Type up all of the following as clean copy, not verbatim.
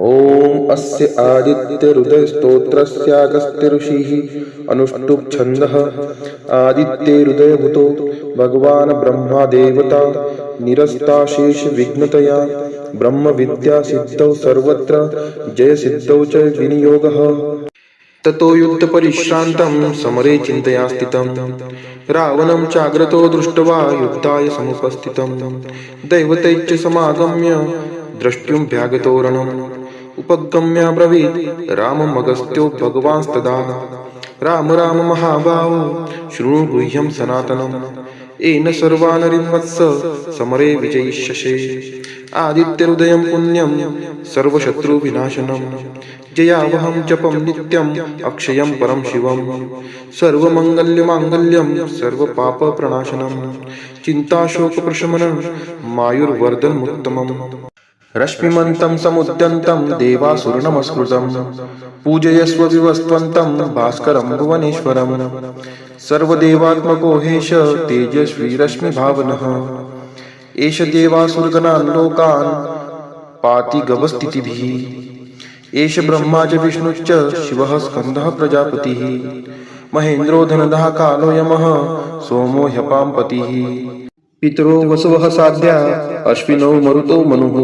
ॐ अस्य आदित्यहृदयस्तोत्रस्यागस्त्य ऋषिः अनुष्टुप् छन्दः आदित्यहृदयभूतो भगवान् ब्रह्मा देवता निरस्ताशेषविघ्नतया ब्रह्मविद्यासिद्धौ सर्वत्र जयसिद्धौ च विनियोगः। ततो युद्धपरिश्रान्तं समरे चिन्तया स्थितं रावणं चाग्रतो दृष्ट्वा युद्धाय समुपस्थितं दैवतैश्च समागम्य द्रष्टुमभ्यागतो रणम् उपगम्याब्रवीत् राममगस्त्यो भगवांस्तदा राम राम महाबाहो शृणु गुह्यं सनातनम् येन सर्वानरिं वत्स समरे विजयिष्यसे आदित्यहृदयं पुण्यं सर्वशत्रुविनाशनं जयावहं जपं नित्यम् अक्षयं परं शिवं सर्वमङ्गल्यमाङ्गल्यं सर्वपापप्रणाशनं चिन्ताशोकप्रशमनं मायुर्वर्धनमुत्तमम् रश्मिमन्तं समुद्यन्तं देवासुरनमस्कृतं पूजयस्व विवस्त्वन्तं भास्करं भुवनेश्वरं सर्वदेवात्मको हेश तेजस्वी रश्मिभावनः एष देवासुरगणान् लोकान् पाति गवस्थितिभिः एष ब्रह्मा च विष्णुश्च शिवः स्कन्दः प्रजापतिः महेन्द्रो धनदः कालो यमः सोमो ह्यपां पतिः पितरो वसवः साध्या अश्विनौ मरुतो मनुः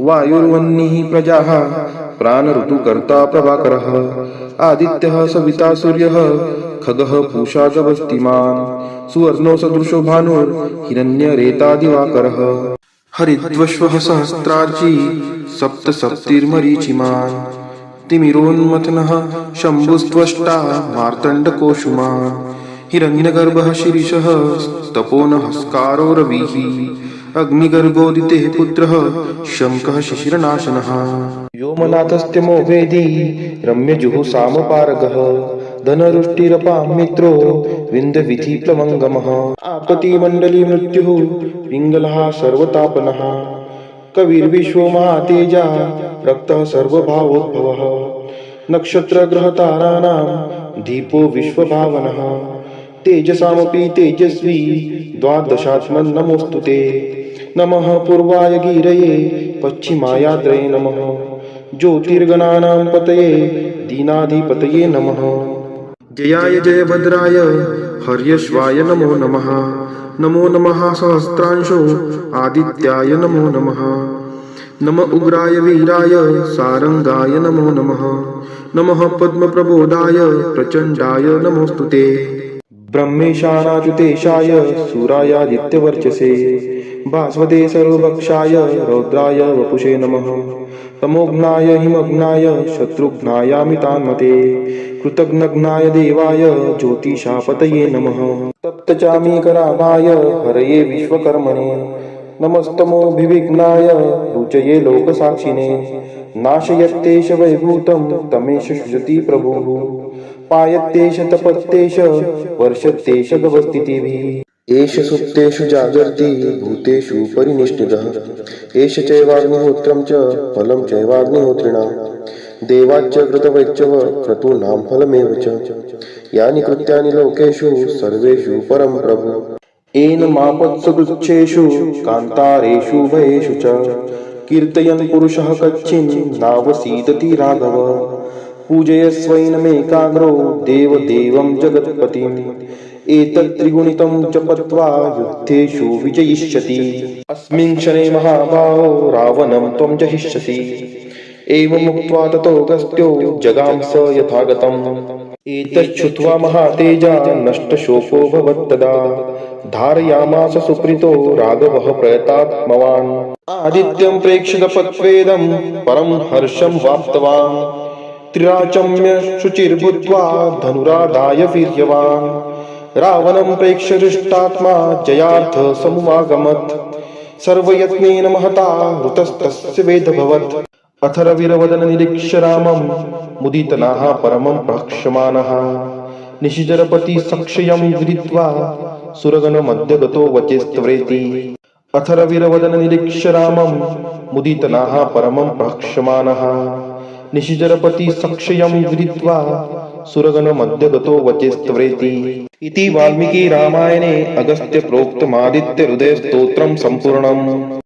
वायुर्वह्निः प्रजाः प्राणऋतुकर्ता प्रभाकरः आदित्यः सविता सूर्यः खगः पूषा गवस्तिमान् सुवर्णो सदृशो भानुर्हिरण्यरेतादिवाकरः हरिद्वश्वः सहस्रार्ची सप्तसप्तिर्मरीचिमान् तिमिरोन्मथनः शम्भुस्त्वष्टा मार्तण्डकोशुमान् हिरण्यगर्भः शिरीषः तपोनहस्कारो रविः अग्निगर्भोदितेः पुत्रः शङ्खः शिशिरनाशनः व्योमनाथस्त्यमो वेदी रम्यजुः धनरुष्टिरपां मित्रो विन्ध्यविधिप्लवङ्गमः आपतिमण्डली मृत्युः पिङ्गलः सर्वतापनः कविर्विश्वो महातेजा रक्तः सर्वभावोद्भवः नक्षत्रग्रहताराणां दीपो विश्वभावनः तेजसामपि तेजस्वी द्वादशात्मन् नमोऽस्तु ते नमः पूर्वाय गीरये पश्चिमायाद्रये नमः ज्योतिर्गणानां पतये दीनाधिपतये नमः जयाय जयभद्राय हर्यश्वाय नमो नमः नमो नमः सहस्रांशो आदित्याय नमो नमः नम उग्राय वीराय सारंगाय नमो नमः नमः पद्मप्रबोधाय प्रचण्डाय नमोऽस्तु ते ब्रह्मेशानाच्युतेशाय सूरायादित्यवर्चसे भास्वते सर्वभक्षाय रौद्राय वपुषे नमः तमोघ्नाय हिमघ्नाय शत्रुघ्नायामितान्मते कृतघ्नघ्नाय देवाय ज्योतिषापतये नमः तप्तचामीकराभाय हरये विश्वकर्मणे नमस्तमोभिविघ्नाय रुचये लोकसाक्षिणे नाशयत्येष वैभूतं तमेष सृजति प्रभुः पायत्येष तपत्येष वर्षत्येष गवस्थितिभिः एष सुप्तेषु जागर्ति भूतेषु परिनिष्ठितः एष चैवाग्निहोत्रं च फलं चैवाग्निहोत्रिणां देवाच्च कृतवैच्चव क्रतूनां फलमेव च यानि कृत्यानि लोकेषु सर्वेषु परं प्रभु येन मापत्सुगुच्छेषु कान्तारेषु भयेषु च कीर्तयन् पुरुषः कच्छिन् नावसीदति राघव पूजयस्वैनमेकाग्रो देवदेवं जगत्पतिम् एतत् त्रिगुणितं जपत्वा युद्धेषु विजयिष्यति अस्मिन् क्षणे महाबाहो रावणं त्वं जहिष्यसि एवमुक्त्वा ततो गस्त्यो जगाम स यथागतम् एतच्छ्रुत्वा महातेजा नष्टशोको भवत्तदा धारयामास सुप्रीतो राघवः प्रयतात्मवान् आदित्यं प्रेक्षितपत्वेदं परं हर्षं वाप्तवान् त्रिराचम्य शुचिर्भूत्वा धनुरादाय वीर्यवान् रावणं प्रेक्ष्य हृष्टात्मा जयार्थ समुमागमत् सर्वयत्नेन महता ऋतस्तस्य वेदभवत् अथर्ववीरवदन निरीक्ष्य रामं मुदितनाः परमं प्रक्षमाणः निशिचरपति सक्षयं विदित्वा सुरगणमध्यगतो वचेस्त्वेति अथर्ववीरवदन निरीक्ष्य रामं मुदितनाः परमं प्रक्षमाणः निशिचरपति सक्षयं विदित्वा सुरगणमध्यगतो वचेस्त्वेति इति वाल्मीकि रामायणे अगस्त्य प्रोक्तमादित्य हृदय स्तोत्रं संपूर्णम्।